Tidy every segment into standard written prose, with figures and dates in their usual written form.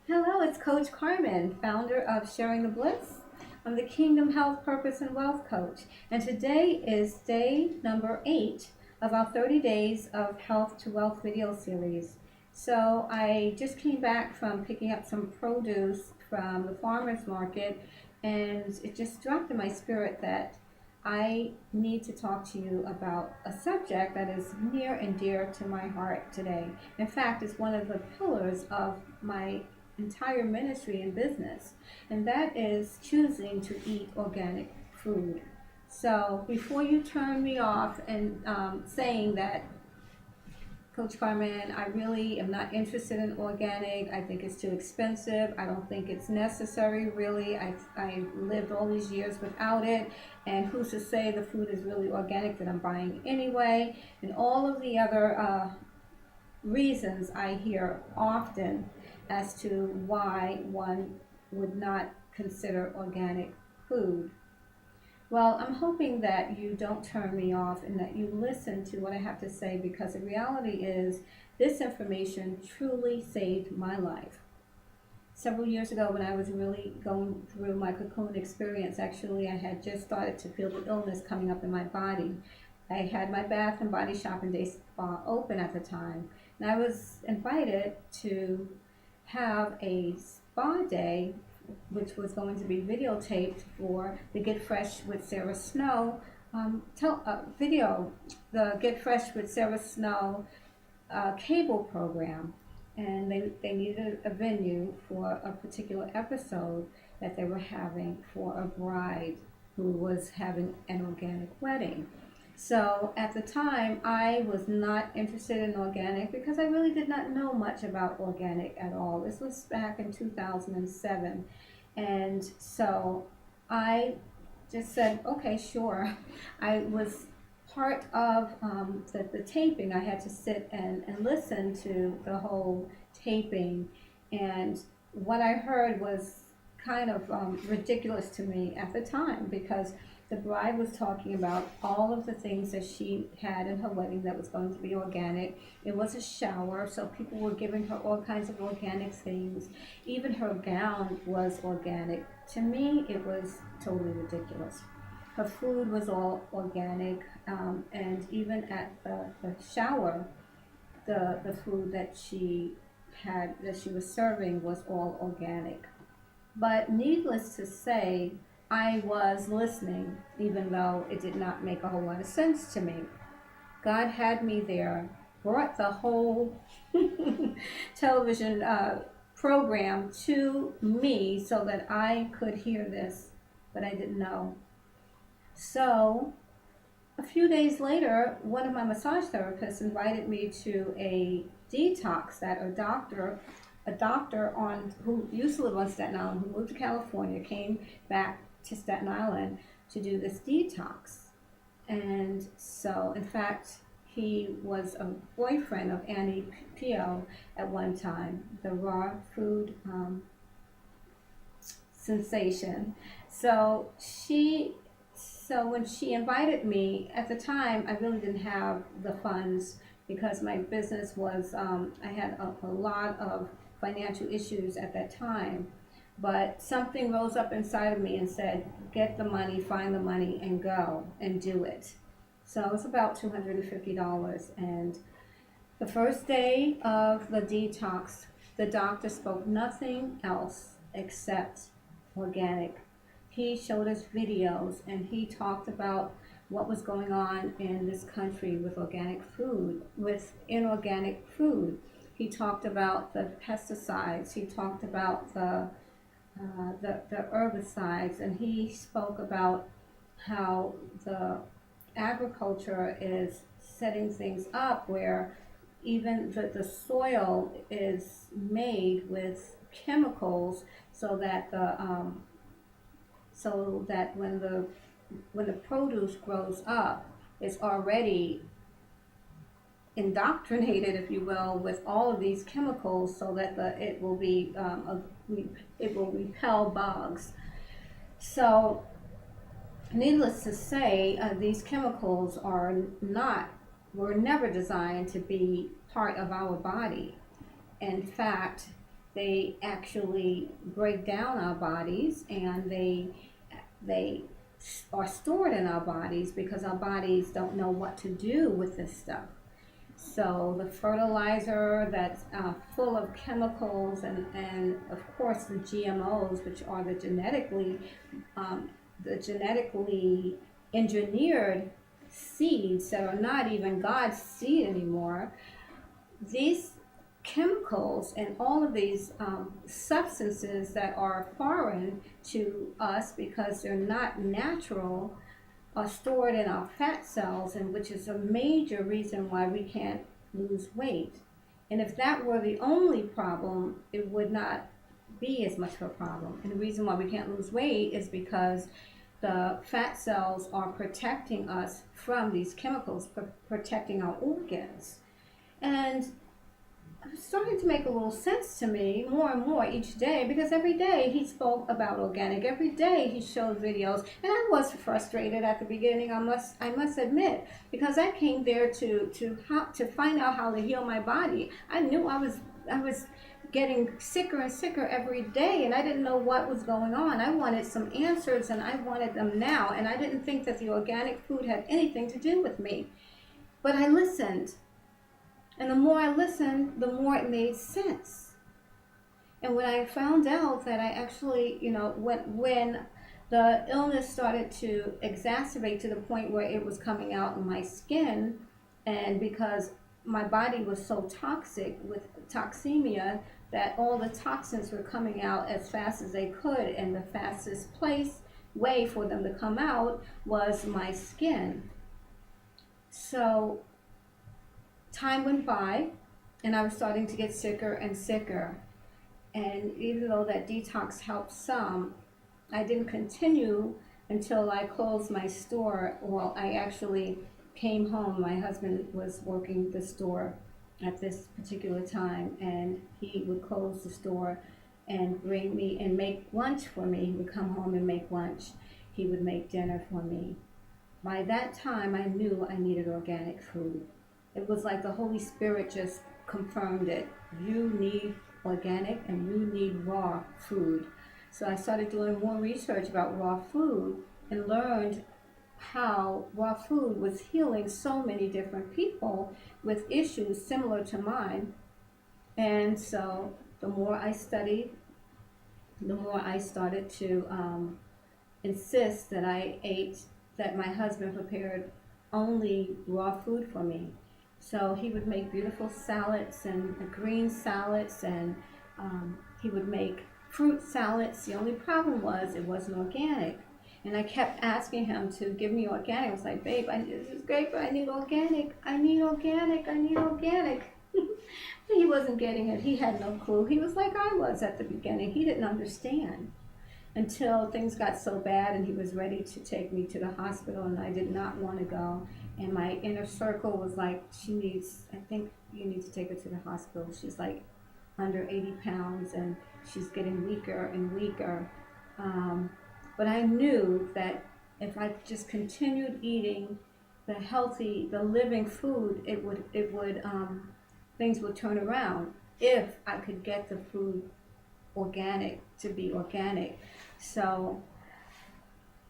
Hello, it's Coach Carmen, founder of Sharing the Bliss. I'm the Kingdom Health, Purpose, and Wealth Coach, and today is day number 8 of our 30 Days of Health to Wealth video series. So I just came back from picking up some produce from the farmer's market, and it just dropped in my spirit that I need to talk to you about a subject that is near and dear to my heart today. In fact, it's one of the pillars of my entire ministry and business, and that is choosing to eat organic food. So before you turn me off and saying that, Coach Carmen, I really am not interested in organic. I think it's too expensive. I don't think it's necessary, really. I lived all these years without it. And who's to say the food is really organic that I'm buying anyway? And all of the other reasons I hear often as to why one would not consider organic food. Well, I'm hoping that you don't turn me off and that you listen to what I have to say, because the reality is this information truly saved my life. Several years ago, when I was really going through my cocoon experience, actually, I had just started to feel the illness coming up in my body. I had my Bath and Body Shop and Day Spa open at the time, and I was invited to have a spa day, which was going to be videotaped for the Get Fresh with Sarah Snow video, the Get Fresh with Sarah Snow cable program. And they needed a venue for a particular episode that they were having for a bride who was having an organic wedding. So at the time, I was not interested in organic because I really did not know much about organic at all. This was back in 2007. And so I just said, okay, sure. I was part of the taping. I had to sit and listen to the whole taping. And what I heard was kind of ridiculous to me at the time, because the bride was talking about all of the things that she had in her wedding that was going to be organic. It was a shower, so people were giving her all kinds of organic things. Even her gown was organic. To me, it was totally ridiculous. Her food was all organic, and even at the shower, the food that she was serving was all organic. But needless to say, I was listening, even though it did not make a whole lot of sense to me. God had me there, brought the whole television program to me so that I could hear this, but I didn't know. So a few days later, one of my massage therapists invited me to a detox that a doctor on who used to live on Staten Island, who moved to California, came back to Staten Island to do this detox. And so, in fact, he was a boyfriend of Annie Pio at one time, the raw food sensation. So when she invited me, at the time, I really didn't have the funds because my business was, I had a lot of financial issues at that time. But something rose up inside of me and said, get the money, find the money, and go and do it. So it was about $250. And the first day of the detox, the doctor spoke nothing else except organic. He showed us videos and he talked about what was going on in this country with organic food, with inorganic food. He talked about the pesticides. He talked about the herbicides, and he spoke about how the agriculture is setting things up where even the soil is made with chemicals so that when the produce grows up, it's already indoctrinated, if you will, with all of these chemicals so that it will repel bugs. So, needless to say, these chemicals were never designed to be part of our body. In fact, they actually break down our bodies, and they are stored in our bodies because our bodies don't know what to do with this stuff. So the fertilizer that's full of chemicals, and of course the GMOs, which are um, the genetically engineered seeds that are not even God's seed anymore. These chemicals and all of these substances that are foreign to us because they're not natural are stored in our fat cells, and which is a major reason why we can't lose weight. And if that were the only problem, it would not be as much of a problem. And the reason why we can't lose weight is because the fat cells are protecting us from these chemicals, protecting our organs. And it's starting to make a little sense to me more and more each day, because every day he spoke about organic. Every day he showed videos, and I was frustrated at the beginning. I must admit, because I came there to find out how to heal my body. I knew I was getting sicker and sicker every day, and I didn't know what was going on. I wanted some answers, and I wanted them now, and I didn't think that the organic food had anything to do with me. But I listened. And the more I listened, the more it made sense. And when I found out that I actually, when the illness started to exacerbate to the point where it was coming out in my skin, and because my body was so toxic with toxemia, that all the toxins were coming out as fast as they could, and the fastest way for them to come out was my skin. So time went by, and I was starting to get sicker and sicker. And even though that detox helped some, I didn't continue until I closed my store. Well, I actually came home. My husband was working the store at this particular time, and he would close the store and bring me and make lunch for me. He would come home and make lunch. He would make dinner for me. By that time, I knew I needed organic food. It was like the Holy Spirit just confirmed it. You need organic, and you need raw food. So I started doing more research about raw food and learned how raw food was healing so many different people with issues similar to mine. And so the more I studied, the more I started to insist that my husband prepared only raw food for me. So he would make beautiful salads and green salads, and he would make fruit salads. The only problem was it wasn't organic. And I kept asking him to give me organic. I was like, babe, this is great, but I need organic. I need organic. I need organic. He wasn't getting it. He had no clue. He was like I was at the beginning. He didn't understand until things got so bad and he was ready to take me to the hospital, and I did not want to go. And my inner circle was like, I think you need to take her to the hospital. She's like under 80 pounds and she's getting weaker and weaker. But I knew that if I just continued eating the living food, things would turn around if I could get the food to be organic. So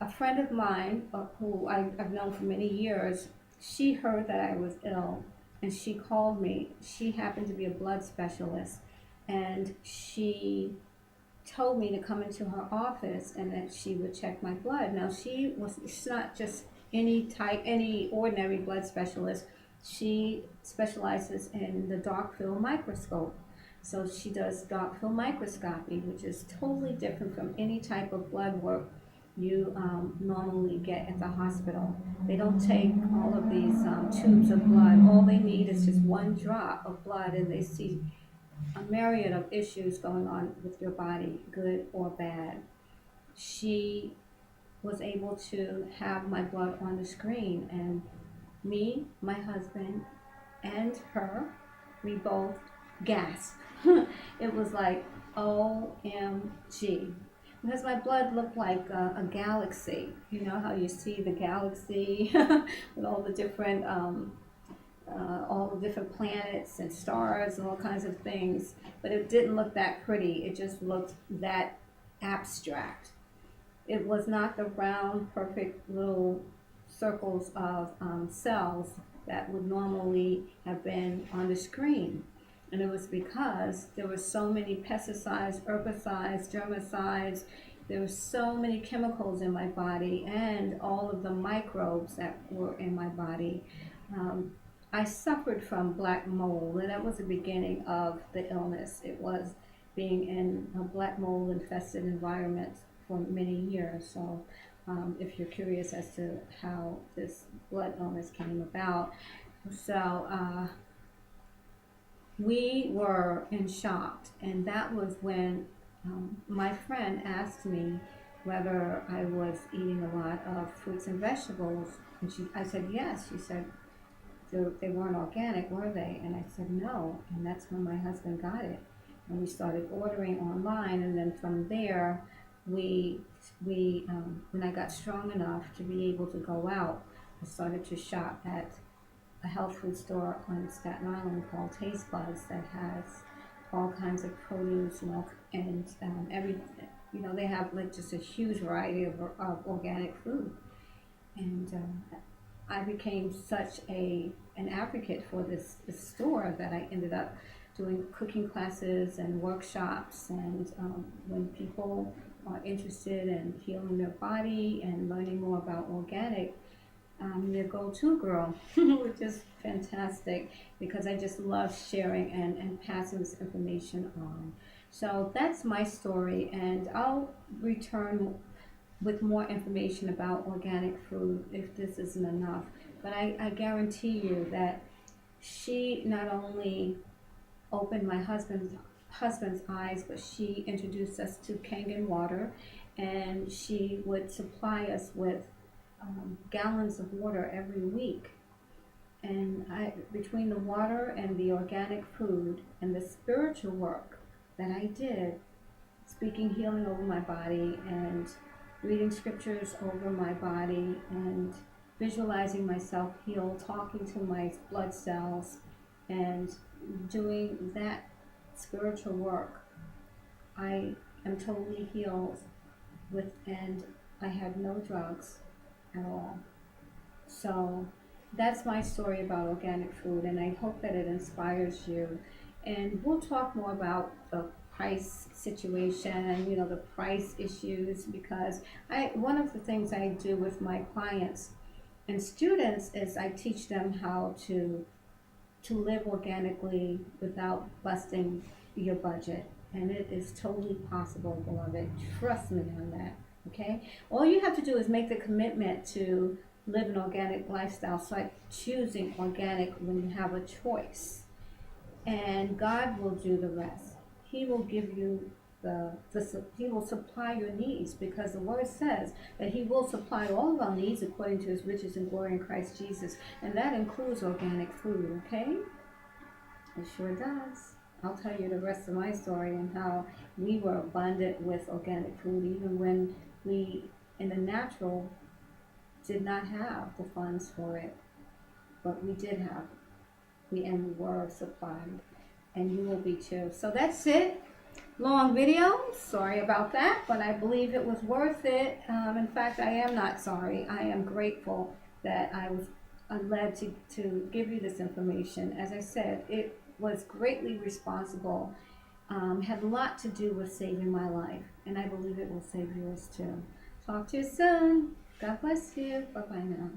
a friend of mine, who I've known for many years, she heard that I was ill, and she called me. She happened to be a blood specialist, and she told me to come into her office and that she would check my blood. Now, she's not just any ordinary blood specialist. She specializes in the dark field microscope. So she does dark field microscopy, which is totally different from any type of blood work you normally get at the hospital. They don't take all of these tubes of blood. All they need is just one drop of blood, and they see a myriad of issues going on with your body, good or bad. She was able to have my blood on the screen, and me, my husband, and her, we both gasped. It was like, OMG. Because my blood looked like a galaxy. You know how you see the galaxy with all the different all the different planets and stars and all kinds of things, but it didn't look that pretty. It just looked that abstract. It was not the round, perfect little circles of cells that would normally have been on the screen. And it was because there were so many pesticides, herbicides, germicides, there were so many chemicals in my body and all of the microbes that were in my body. I suffered from black mold, and that was the beginning of the illness. It was being in a black mold infested environment for many years. So if you're curious as to how this blood illness came about, so we were in shock, and that was when my friend asked me whether I was eating a lot of fruits and vegetables, and I said yes. She said they weren't organic, were they? And I said no, and that's when my husband got it, and we started ordering online, and then from there, we when I got strong enough to be able to go out, I started to shop at a health food store on Staten Island called Taste Buds that has all kinds of produce and everything. They have like just a huge variety of organic food, and I became such an advocate for this store that I ended up doing cooking classes and workshops, and when people are interested in healing their body and learning more about organic, their go-to girl, which is fantastic because I just love sharing and passing this information on. So that's my story, and I'll return with more information about organic food if this isn't enough. But I guarantee you that she not only opened my husband's eyes, but she introduced us to Kangen water, and she would supply us with gallons of water every week. And between the water and the organic food and the spiritual work that I did, speaking healing over my body and reading scriptures over my body and visualizing myself healed, talking to my blood cells and doing that spiritual work, I am totally healed and I had no drugs at all. So that's my story about organic food, and I hope that it inspires you. And we'll talk more about the price situation and the price issues, because one of the things I do with my clients and students is I teach them how to live organically without busting your budget, and it is totally possible, beloved. Trust me on that. Okay, all you have to do is make the commitment to live an organic lifestyle. It's like choosing organic when you have a choice, and God will do the rest. He will give you He will supply your needs, because the word says that He will supply all of our needs according to His riches and glory in Christ Jesus, and that includes organic food. Okay, it sure does. I'll tell you the rest of my story and how we were abundant with organic food, even when we, in the natural, did not have the funds for it, but we did have it. And we were supplied, and you will be too. So that's it. Long video. Sorry about that, but I believe it was worth it. In fact, I am not sorry. I am grateful that I was led to give you this information. As I said, it was greatly responsible, had a lot to do with saving my life, and I believe it will save yours too. Talk to you soon. God bless you. Bye-bye now.